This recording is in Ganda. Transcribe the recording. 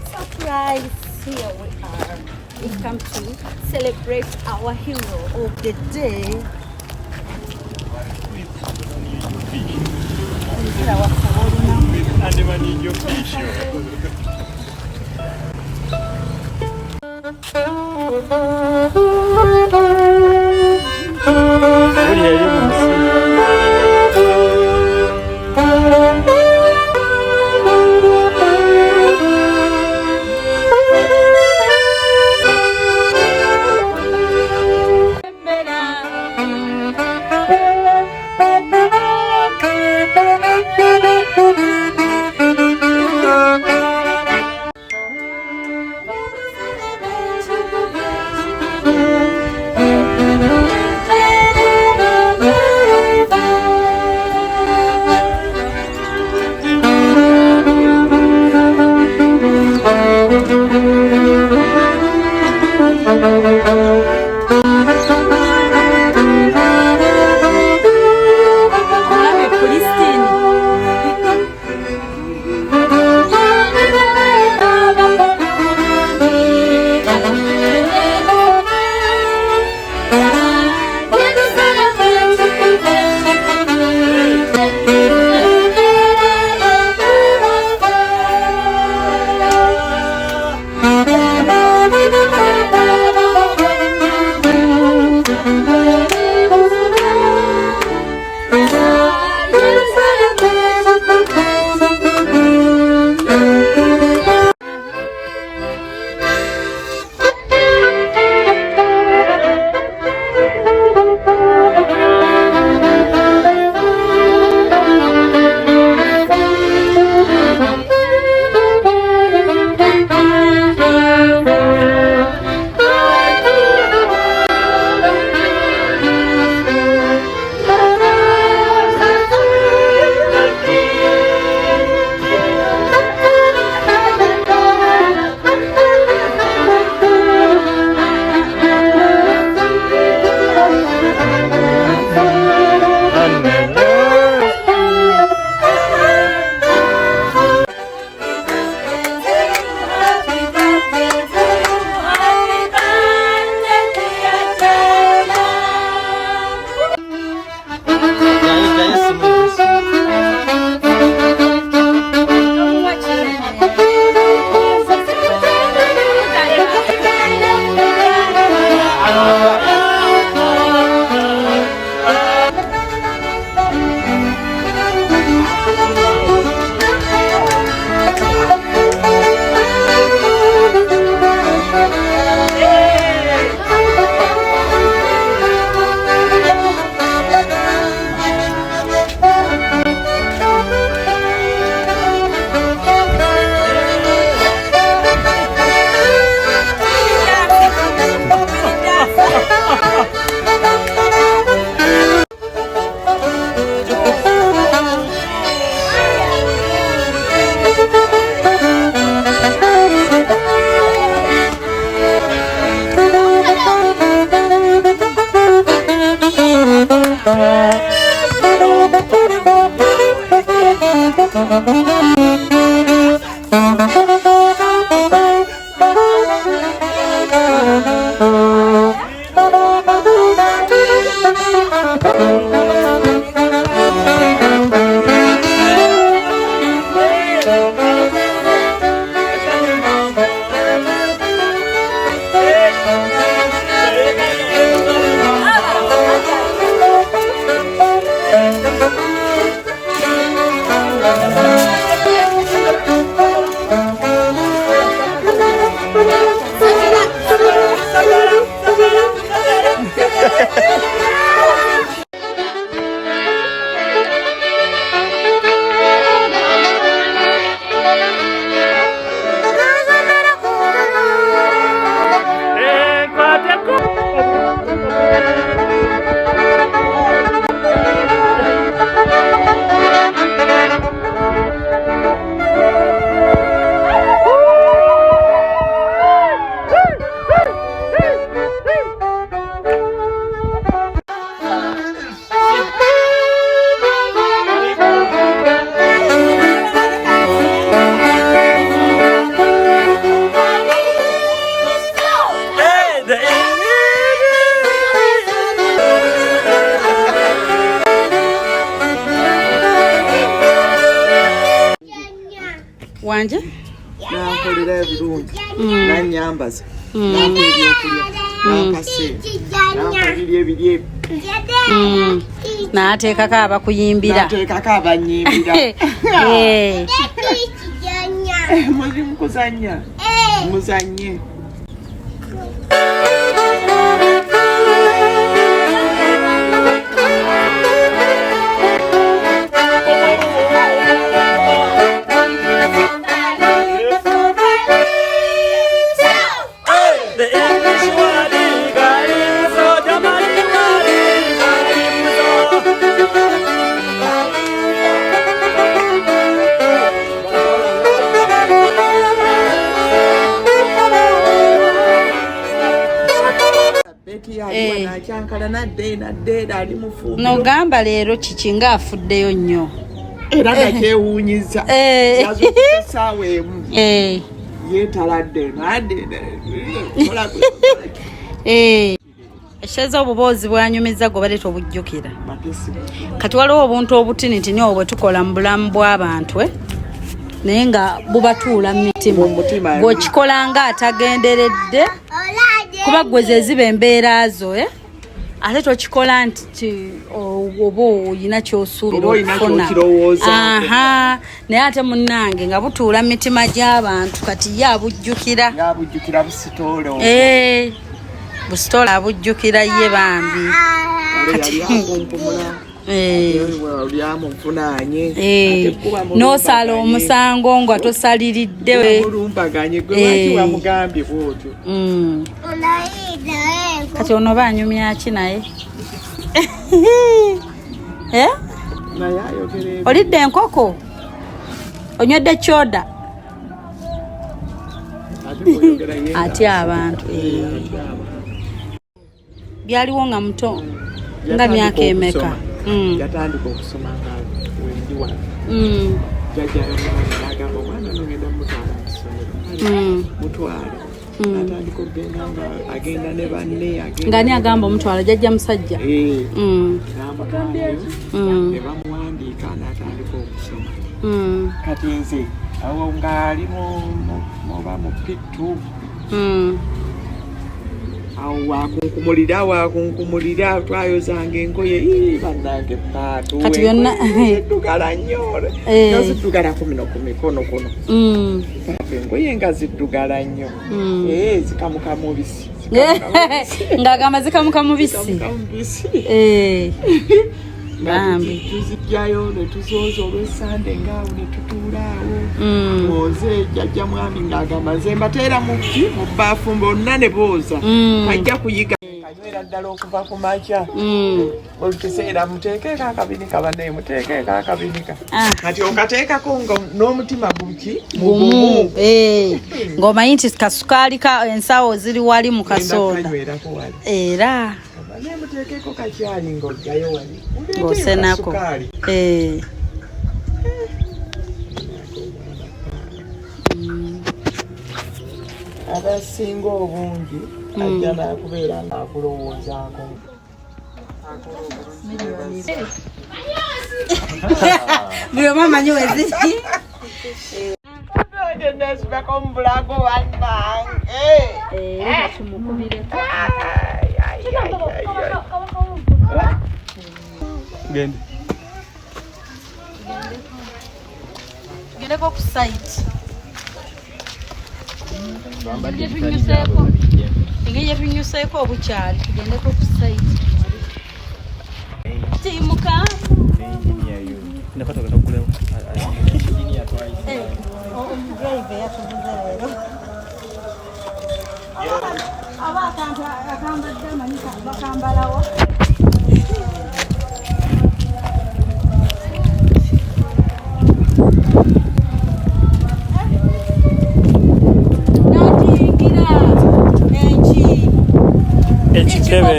Surprise! Here we are. We've come to celebrate our hero of the day. wanje nakolera ebirungi nanyambaza nampa ebyokulya nampa sente nampa biri n'ateekako abakuyimbira nateekako abanyimbira muri mukuzanya muzanye nogamba leero kiki ngaafuddeyo nnyo era nakyewuunyiza yazukusa essaawa emu yeetaladde ekyeza obuboozi bwanyumiza gwe baleeta obujjukira kati waliwo obuntu obutinitini obwo bwe tukola mu bulamu bw'abantu naye nga bubatuula mu mitima bw'okikola nga atagenderedde kuba gwe ze ziba embeera zo ate tokikola nti oba oyina kyosuubira okufuna naye ate munnange nga butuula mu mitima gy'abantu kati ye abujjukira busitoola abujjukira ye bambi n'osala omusango nga tosaliridde kati ono banyumya ki naye olidde enkoko onywedde kyoda ati abantu byaliwo nga muto nga myaka emeka yatandika okusoma nga wendi wano jjajja nagamba omwana nogenda mutwala mu ssomero mutwale atandika okugenda nga agenda ne banne nga ni agamba omutwala jjajja musajja namutwalayo ne bamuwandiika n'atandika okusoma kati nze awo ng'ali muba mu pittu awo wakunkumulira twayozanga engoye bannange paatu kati byonna ziddugala nnyo nga ziddugala ku mikono kuno engoye nga ziddugala nnyo zikamuka mubisi ng'agamba zikamuka mubisi bambi tuzijjayo ne tuzooza olw'essande ngaawo ne tutuulaawo booze jjajja mwami ng'agamba nze mbateera mu bbaafu bonna ne booza ajja kuyiga kanywera ddala okuva ku makya buli kiseera muteekeeko akabinika bannaye muteekeeko akabinika kati okateekako n'omutima gumu ng'omanyi nti kasukaali ensawo ziri wali mu kasoda era nemuteekeko kakyali ng'oddayo wali ng'osenako abasinga obungi ajja nakubeera ng'akulowoozaako buli omu amanyi weziri nesibako mu bulago wannange gende tugendeko ku site engeri yetunyuseeko obukyali tugendeko ku site timuka omudraive yatuvuze leero aba akantu akambadde amanyi bakambalawo ekikebe